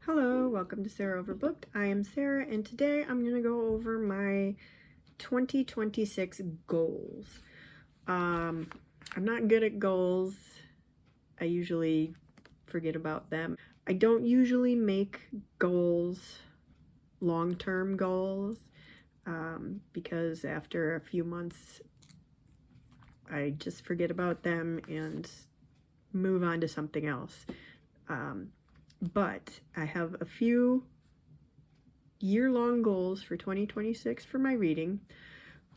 Hello, welcome to Sarah Overbooked. I am Sarah, and today I'm going to go over my 2026 goals. I'm not good at goals. I usually forget about them. I don't usually make goals, long-term goals, because after a few months, I just forget about them and move on to something else. But I have a few year-long goals for 2026 for my reading,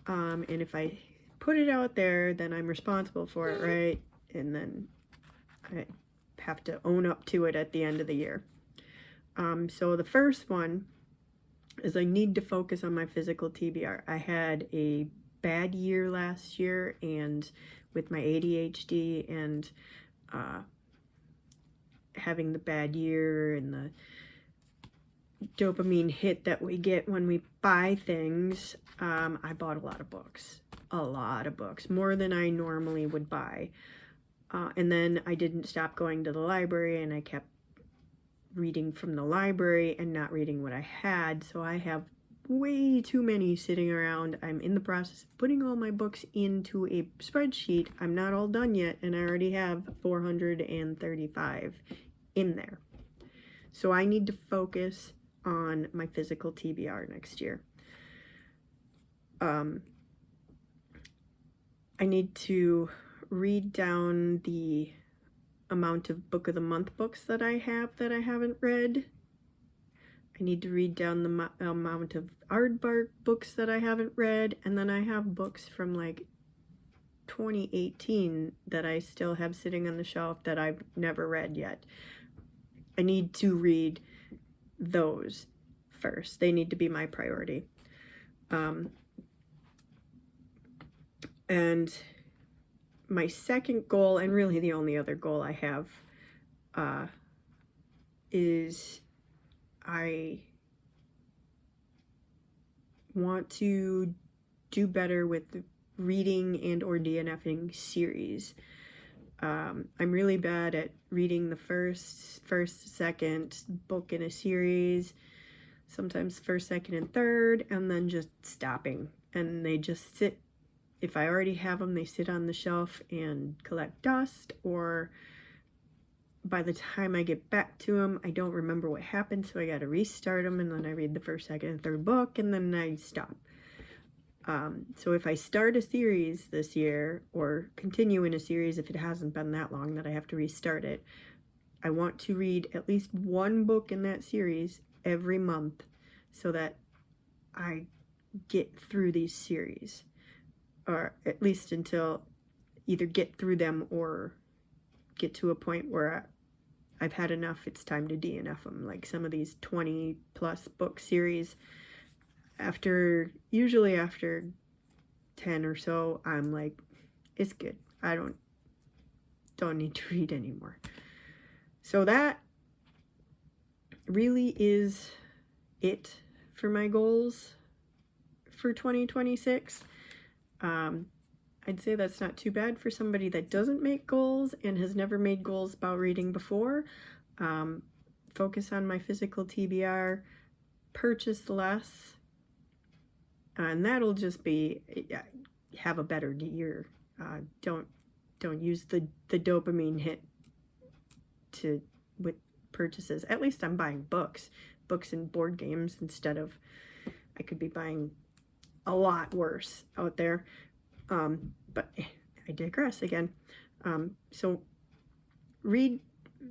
and if I put it out there, then I'm responsible for it, right? And then I have to own up to it at the end of the year. So the first one is I need to focus on my physical TBR. I had a bad year last year, and with my ADHD and having the bad year and the dopamine hit that we get when we buy things, I bought a lot of books, more than I normally would buy. And then I didn't stop going to the library, and I kept reading from the library and not reading what I had. So I have way too many sitting around. I'm in the process of putting all my books into a spreadsheet. I'm not all done yet, and I already have 435 in there. So I need to focus on my physical TBR next year. I need to read down the amount of book of the month books that I haven't read. I need to read down the amount of aardvark books that I haven't read, and then I have books from like 2018 that I still have sitting on the shelf that I've never read yet. I need to read those first. They need to be my priority. And my second goal, and really the only other goal I have, is I want to do better with reading and or DNFing series. I'm really bad at reading the first, second book in a series, sometimes first, second, and third, and then just stopping. And they just sit, if I already have them, they sit on the shelf and collect dust, or by the time I get back to them, I don't remember what happened, so I gotta restart them, and then I read the first, second, and third book, and then I stop. So if I start a series this year, or continue in a series if it hasn't been that long that I have to restart it, I want to read at least one book in that series every month so that I get through these series, or at least until either get through them or get to a point where I've had enough, it's time to DNF them. Like some of these 20 plus book series, usually after 10 or so, I'm like, it's good. I don't need to read anymore. So that really is it for my goals for 2026. I'd say that's not too bad for somebody that doesn't make goals and has never made goals about reading before. Focus on my physical TBR, purchase less, and that'll just be, have a better year. Don't use the dopamine hit with purchases. At least I'm buying books and board games instead of, I could be buying a lot worse out there. But I digress again. So read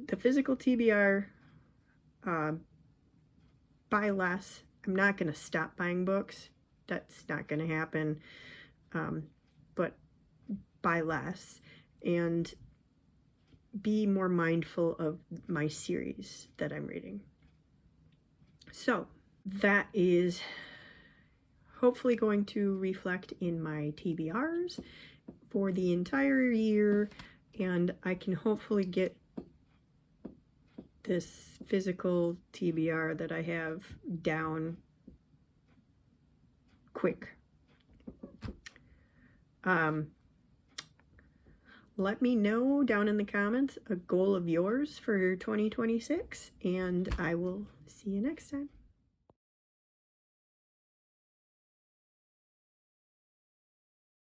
the physical TBR, buy less. I'm not going to stop buying books. That's not going to happen. But buy less and be more mindful of my series that I'm reading. So that is hopefully going to reflect in my TBRs for the entire year, and I can hopefully get this physical TBR that I have down quick. let me know down in the comments a goal of yours for 2026, and I will see you next time.